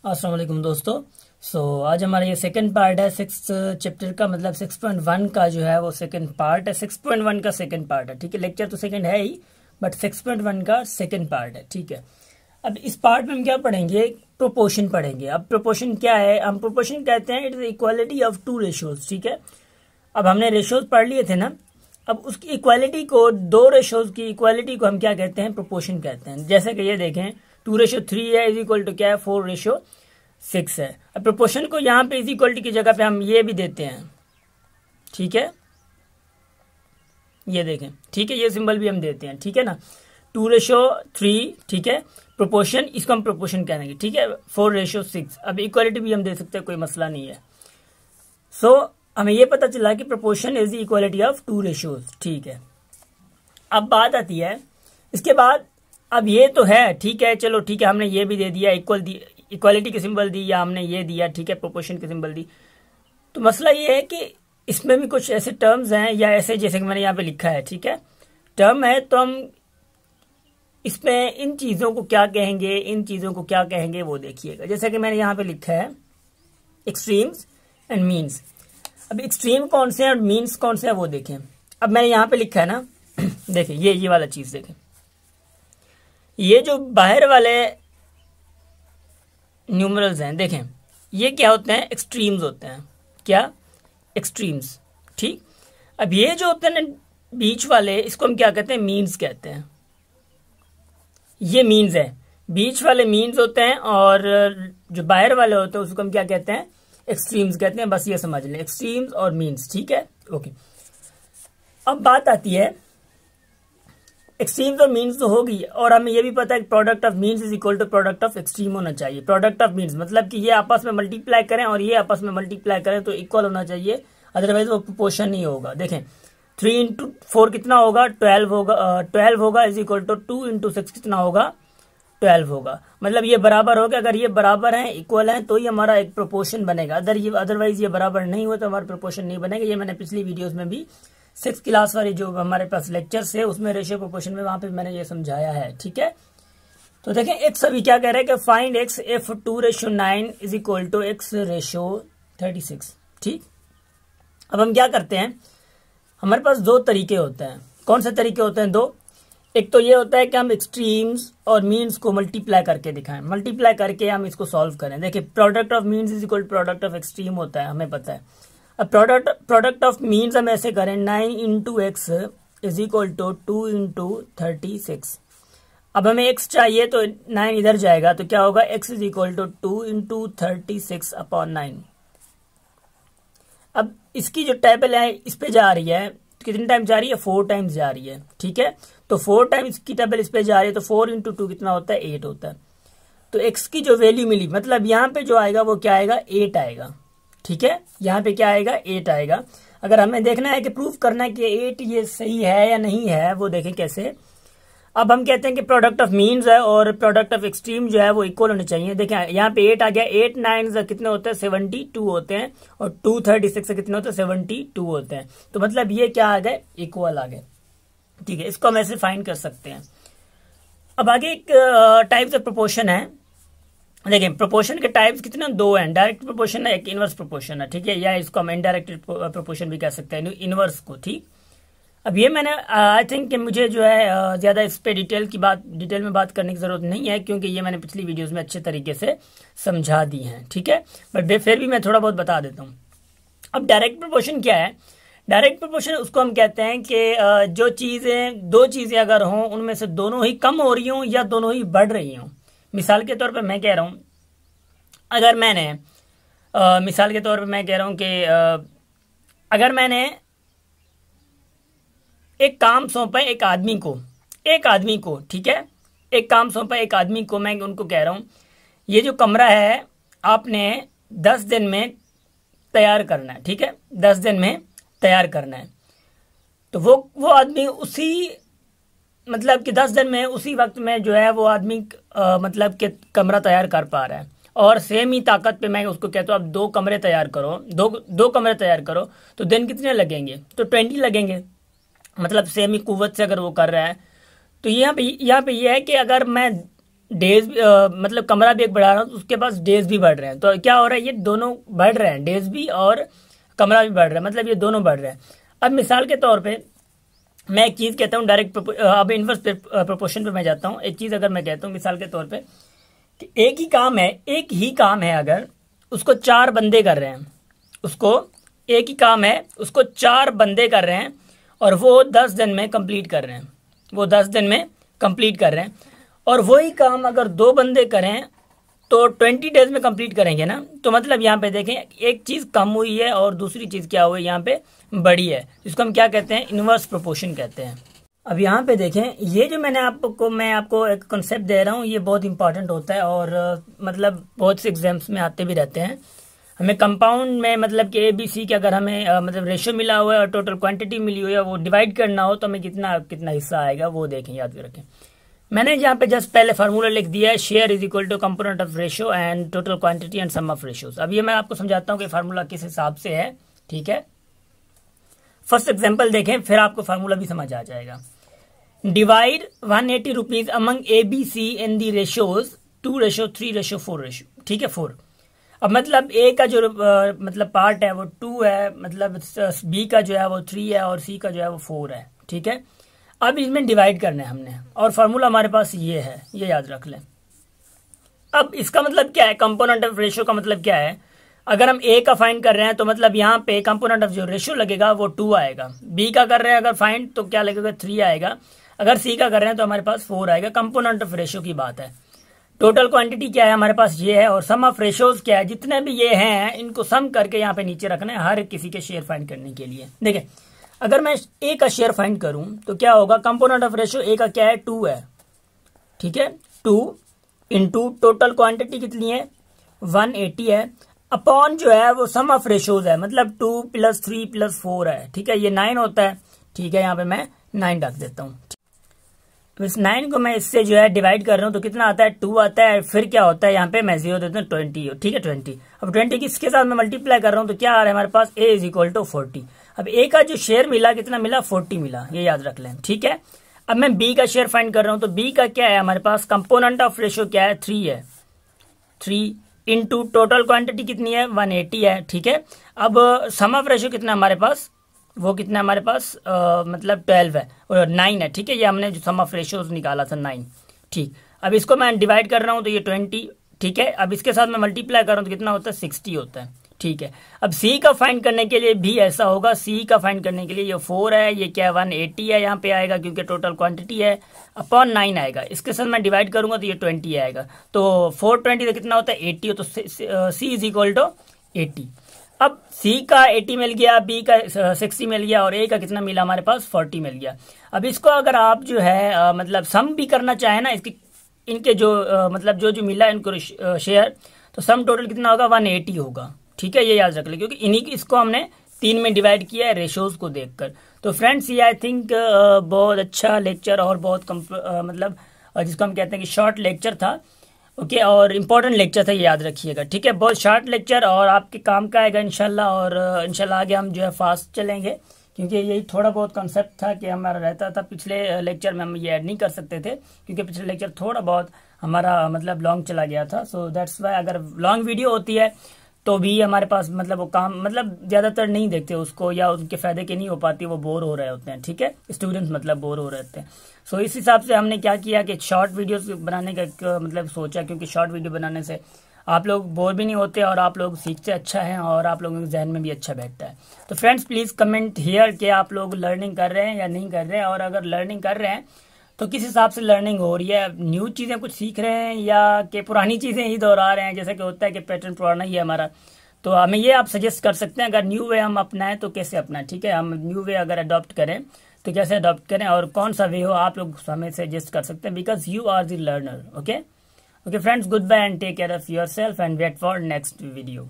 अस्सलाम वालेकुम दोस्तों। आज हमारा ये सेकंड पार्ट है सिक्स चैप्टर का, मतलब 6.1 का जो है वो सेकंड पार्ट है। 6.1 का सेकंड पार्ट है, ठीक है। लेक्चर तो सेकंड है ही, बट 6.1 का सेकंड पार्ट है, ठीक है। अब इस पार्ट में हम क्या पढ़ेंगे? प्रोपोर्शन पढ़ेंगे। अब प्रोपोर्शन क्या है? हम प्रोपोर्शन कहते हैं it is equality of two ratios, ठीक है। अब हमने रेशियोज पढ़ लिए थे ना, अब उसकी इक्वालिटी को, दो रेशियोज की इक्वालिटी को हम क्या कहते हैं? प्रोपोर्शन कहते हैं। जैसे कि ये देखें 2:3 है, इज इक्वल टू क्या है? 4:6 है। अब प्रोपोर्शन को यहाँ पे इज इक्वलिटी की जगह पे हम ये भी देते हैं, ठीक है। ये देखें, ठीक है, ये सिंबल भी हम देते हैं, ठीक है ना। 2:3, ठीक है। प्रोपोर्शन, इसको हम प्रोपोर्शन कहेंगे, ठीक है। 4:6। अब इक्वालिटी भी हम दे सकते हैं, कोई मसला नहीं है। हमें ये पता चला कि proportion is the equality of two ratios, ठीक है। अब बात आती है इसके बाद, अब ये तो है, ठीक है, चलो ठीक है, हमने ये भी दे दिया, इक्वालिटी की सिंबल दी, या हमने ये दिया, ठीक है, प्रोपोर्शन की सिंबल दी। तो मसला ये है कि इसमें भी कुछ ऐसे टर्म्स हैं, या ऐसे जैसे कि मैंने यहाँ पे लिखा है, ठीक है, टर्म है, तो हम इसमें इन चीजों को क्या कहेंगे, इन चीजों को क्या कहेंगे वो देखिएगा। जैसे कि मैंने यहाँ पे लिखा है एक्सट्रीम्स एंड मीन्स। अब एक्सट्रीम कौन से हैं और मीन्स कौन से हैं वो देखें। अब मैंने यहाँ पे लिखा है ना देखें, ये वाला चीज देखें, ये जो बाहर वाले न्यूमरल्स हैं, देखें ये क्या होते हैं? एक्सट्रीम्स होते हैं। क्या? एक्सट्रीम्स, ठीक। अब ये जो होते हैं ना बीच वाले, इसको हम क्या कहते हैं? मीन्स कहते हैं। ये मीन्स है, बीच वाले मीन्स होते हैं, और जो बाहर वाले होते हैं उसको हम क्या कहते हैं? एक्सट्रीम्स कहते हैं। बस ये समझ लें, एक्सट्रीम्स और मीन्स, ठीक है, ओके। अब बात आती है, एक्सट्रीम्स और मीन्स तो होगी, और हमें ये भी पता है कि product of means is equal to product of extreme होना चाहिए। प्रोडक्ट ऑफ मीन्स मतलब कि ये आपस में मल्टीप्लाई करें और ये आपस में मल्टीप्लाई करें तो इक्वल होना चाहिए, अदरवाइज वो प्रोपोर्शन नहीं होगा। देखें 3 × 4 कितना होगा? 12 होगा। 12 होगा इज इक्वल टू 2 × 6 कितना होगा? 12 होगा। मतलब ये बराबर हो गया। अगर ये बराबर है, इक्वल है, तो ही हमारा एक प्रोपोर्शन बनेगा। अदरवाइज ये बराबर नहीं हुआ तो हमारा प्रोपोर्शन नहीं बनेगा। ये मैंने पिछली वीडियोस में भी 6th क्लास वाली जो हमारे पास लेक्चर्स है उसमें रेशियो प्रोपोर्शन में वहां पे मैंने ये समझाया है, ठीक है। तो देखें एक्स अभी क्या कह रहे हैं कि find X if 2:9 is equal to x:36, ठीक। अब हम क्या करते हैं, हमारे पास दो तरीके होते हैं। कौन से तरीके होते हैं? दो। एक तो ये होता है कि हम एक्सट्रीम्स और मीन्स को मल्टीप्लाई करके दिखाएं, मल्टीप्लाई करके हम इसको सॉल्व करें। देखिए product of means is equal to product of extreme होता है, हमें पता है। अब प्रोडक्ट ऑफ मीन्स हम ऐसे करें, 9 × x इज इक्वल टू 2 × 36। अब हमें x चाहिए तो 9 इधर जाएगा, तो क्या होगा? x is equal to 2 × 36/9। अब इसकी जो टेबल है इस पे जा रही है, कितने टाइम जा रही है? 4 टाइम्स जा रही है, ठीक है। तो 4 टाइम्स की टेबल इस पे जा रही है, तो 4 × 2 कितना होता है? 8 होता है। तो x की जो वैल्यू मिली, मतलब यहाँ पे जो आएगा वो क्या आएगा? 8 आएगा, ठीक है। यहाँ पे क्या आएगा? 8 आएगा। अगर हमें देखना है कि प्रूफ करना है कि 8 ये सही है या नहीं है, वो देखें कैसे। अब हम कहते हैं कि प्रोडक्ट ऑफ मीन्स है और प्रोडक्ट ऑफ एक्सट्रीम जो है वो इक्वल होने चाहिए। देखें यहाँ पे 8 आ गया, 8 9 कितने होते हैं? 72 होते हैं, और 2 36 से कितने होते हैं? 72 होते हैं। तो मतलब ये क्या आ गए? इक्वल आ गए, ठीक है। इसको हम ऐसे फाइंड कर सकते हैं। अब आगे एक टाइप्स ऑफ प्रोपोर्शन है। देखिए प्रोपोर्शन के टाइप्स कितने? दो हैं, डायरेक्ट प्रोपोर्शन है, एक इनवर्स प्रोपोर्शन है, ठीक है। या इसको हम इनडायरेक्ट प्रोपोर्शन भी कह सकते हैं, इनवर्स को, ठीक। अब ये मैंने आई थिंक कि मुझे जो है ज्यादा इस पे डिटेल में बात करने की जरूरत नहीं है, क्योंकि ये मैंने पिछली वीडियोस में अच्छे तरीके से समझा दी हैं, ठीक है। बट फिर भी मैं थोड़ा बहुत बता देता हूँ। अब डायरेक्ट प्रोपोर्शन क्या है? डायरेक्ट प्रोपोर्शन उसको हम कहते हैं कि जो चीजें, दो चीजें अगर हों, उनमें से दोनों ही कम हो रही हों या दोनों ही बढ़ रही हों। मिसाल के तौर पर मैं कह रहा हूं, अगर मैंने मिसाल के तौर पर मैं कह रहा हूं कि अगर मैंने एक काम सौंपा एक आदमी को, ठीक है, एक काम सौंपा एक आदमी को, मैं उनको कह रहा हूं ये जो कमरा है आपने 10 दिन में तैयार करना है, ठीक है, 10 दिन में तैयार करना है। तो वो आदमी उसी, मतलब कि 10 दिन में, उसी वक्त में जो है वो आदमी मतलब कि कमरा तैयार कर पा रहा है। और सेम ही ताकत पे मैं उसको कहता हूँ अब 2 कमरे तैयार करो, दो कमरे तैयार करो, तो दिन कितने लगेंगे? तो 20 लगेंगे। मतलब सेम ही कुव्वत से अगर वो कर रहा है, तो यहाँ पे ये है कि अगर मैं डेज मतलब कमरा भी एक बढ़ा रहा हूँ तो उसके पास डेज भी बढ़ रहे हैं। तो क्या हो रहा है, ये दोनों बढ़ रहे हैं, डेज भी और कमरा भी बढ़ रहा है, मतलब ये दोनों बढ़ रहे हैं। अब मिसाल के तौर पे मैं एक चीज़ कहता हूँ डायरेक्ट, अब इनवर्स प्रोपोर्शन पे मैं जाता हूँ। एक चीज़ अगर मैं कहता हूँ मिसाल के तौर पे कि एक ही काम है अगर उसको 4 बंदे कर रहे हैं, उसको एक ही काम है उसको 4 बंदे कर रहे हैं और वो 10 दिन में कंप्लीट कर रहे हैं, वो 10 दिन में कंप्लीट कर रहे हैं। और वही काम अगर 2 बंदे करें तो 20 डेज में कंप्लीट करेंगे ना। तो मतलब यहाँ पे देखें एक चीज़ कम हुई है और दूसरी चीज़ क्या हुई यहाँ पे बड़ी है, जिसको हम क्या कहते हैं, इनवर्स प्रोपोर्शन कहते हैं। अब यहाँ पे देखें, ये जो मैं आपको एक कॉन्सेप्ट दे रहा हूँ, ये बहुत इंपॉर्टेंट होता है और मतलब बहुत से एग्जाम्स में आते भी रहते हैं। हमें कंपाउंड में मतलब कि ABC के अगर हमें मतलब रेशियो मिला हुआ है और टोटल क्वांटिटी मिली हुई है, वो डिवाइड करना हो तो हमें कितना हिस्सा आएगा वो देखें, याद रखें। मैंने यहाँ पे जस्ट पहले फार्मूला लिख दिया है, share is equal to component of ratio and total quantity and sum of ratios. अब ये मैं आपको समझाता हूँ कि फार्मूला किस हिसाब से है, ठीक है। फर्स्ट एग्जांपल देखें, फिर आपको फार्मूला भी समझ आ जाएगा। डिवाइड 180 रुपीज अमंग ABC इन दी रेशियोज 2:3:4, ठीक है, 4। अब मतलब A का जो मतलब पार्ट है वो 2 है, मतलब B का जो है वो 3 है और C का जो है वो 4 है, ठीक है। अब इसमें डिवाइड करना है हमने और फार्मूला हमारे पास ये है, ये याद रख लें। अब इसका मतलब क्या है, कंपोनेंट ऑफ रेशियो का मतलब क्या है, अगर हम A का फाइंड कर रहे हैं तो मतलब यहाँ पे कंपोनेंट ऑफ जो रेशियो लगेगा वो 2 आएगा। B का कर रहे हैं अगर फाइंड तो क्या लगेगा, 3 आएगा। अगर C का कर रहे हैं तो हमारे पास 4 आएगा। कंपोनेंट ऑफ रेशियो की बात है। टोटल क्वांटिटी क्या है हमारे पास, ये है। और सम ऑफ रेशियोज क्या है, जितने भी ये हैं इनको सम करके यहाँ पे नीचे रखना है हर किसी के शेयर फाइंड करने के लिए। देखिए अगर मैं A का शेयर फाइंड करूं तो क्या होगा, कंपोनेंट ऑफ रेशियो A का क्या है, 2 है, ठीक है। 2 इंटू टोटल क्वांटिटी कितनी है, 180 है, अपॉन जो है वो सम ऑफ रेशियोज है, मतलब 2 + 3 + 4 है, ठीक है। ये 9 होता है, ठीक है। यहाँ पे मैं 9 रख देता हूँ। तो इस 9 को मैं इससे जो है डिवाइड कर रहा हूँ तो कितना आता है, 2 आता है। फिर क्या होता है, यहाँ पे मैं 0 देता हूँ, 20, ठीक है, 20। अब 20 किसके साथ मैं मल्टीप्लाई कर रहा हूँ तो क्या आ रहा है हमारे पास, A = 40। अब A का जो शेयर मिला कितना मिला, 40 मिला, ये याद रख लें, ठीक है। अब मैं B का शेयर फाइंड कर रहा हूँ तो B का क्या है हमारे पास, कंपोनेंट ऑफ रेशियो क्या है, 3 है। 3 इंटू टोटल क्वांटिटी कितनी है, 180 है, ठीक है। अब सम ऑफ रेशियो कितना हमारे पास, वो कितना हमारे पास मतलब 12 है और 9 है, ठीक है। ये हमने जो सम ऑफ रेशियोज निकाला था 9, ठीक। अब इसको मैं डिवाइड कर रहा हूँ तो ये 20, ठीक है। अब इसके साथ मैं मल्टीप्लाई कर रहा हूँ तो कितना होता है, 60 होता है, ठीक है। अब C का फाइंड करने के लिए भी ऐसा होगा। C का फाइंड करने के लिए ये 4 है, ये क्या है 180 है, यहाँ पे आएगा क्योंकि टोटल क्वांटिटी है, अपॉन 9 आएगा। इसके साथ मैं डिवाइड करूंगा तो ये 20 आएगा। तो 420 तो कितना होता है, 80, तो C = 80। अब C का 80 मिल गया, B का 60 मिल गया और A का कितना मिला हमारे पास, 40 मिल गया। अब इसको अगर आप जो है मतलब सम भी करना चाहे ना, इसकी इनके जो मतलब जो मिला इनको शेयर, तो सम टोटल कितना होगा, 180 होगा, ठीक है। ये याद रख ले क्योंकि इन्हीं इसको हमने 3 में डिवाइड किया है रेशियोज को देखकर। तो फ्रेंड्स ये आई थिंक बहुत अच्छा लेक्चर और बहुत मतलब जिसको हम कहते हैं कि शॉर्ट लेक्चर था, ओके। और इम्पोर्टेंट लेक्चर था, ये याद रखिएगा, ठीक है। बहुत शॉर्ट लेक्चर और आपके काम का आएगा इंशाल्लाह। और इंशाल्लाह आगे हम जो है फास्ट चलेंगे क्योंकि यही थोड़ा बहुत कॉन्सेप्ट था कि हमारा रहता था। पिछले लेक्चर में हम ये ऐड नहीं कर सकते थे क्योंकि पिछले लेक्चर थोड़ा बहुत हमारा मतलब लॉन्ग चला गया था। सो दैट्स वाई अगर लॉन्ग वीडियो होती है तो भी हमारे पास मतलब वो काम मतलब ज्यादातर नहीं देखते उसको, या उनके फायदे की नहीं हो पाती, वो बोर हो रहे होते हैं, ठीक है। स्टूडेंट्स मतलब बोर हो रहे होते हैं। सो इस हिसाब से हमने क्या किया कि शॉर्ट वीडियोस बनाने का मतलब सोचा, क्योंकि शॉर्ट वीडियो बनाने से आप लोग बोर भी नहीं होते और आप लोग सीखते अच्छा है और आप लोगों के जहन में भी अच्छा बैठता है। तो फ्रेंड्स प्लीज कमेंट हियर कि आप लोग लर्निंग कर रहे हैं या नहीं कर रहे हैं, और अगर लर्निंग कर रहे हैं तो किस हिसाब से लर्निंग हो रही है, न्यू चीजें कुछ सीख रहे हैं या कि पुरानी चीजें ही दोहरा रहे हैं, जैसे कि होता है कि पैटर्न पुराना ही है हमारा। तो हमें ये आप सजेस्ट कर सकते हैं, अगर न्यू वे हम अपनाएं तो कैसे अपनाएं, ठीक है। हम न्यू वे अगर अडॉप्ट करें तो कैसे अडॉप्ट करें और कौन सा वे हो, आप लोग हमें सजेस्ट कर सकते हैं, because you are the learner, okay. Okay friends, goodbye and take care of yourself and wait for next video.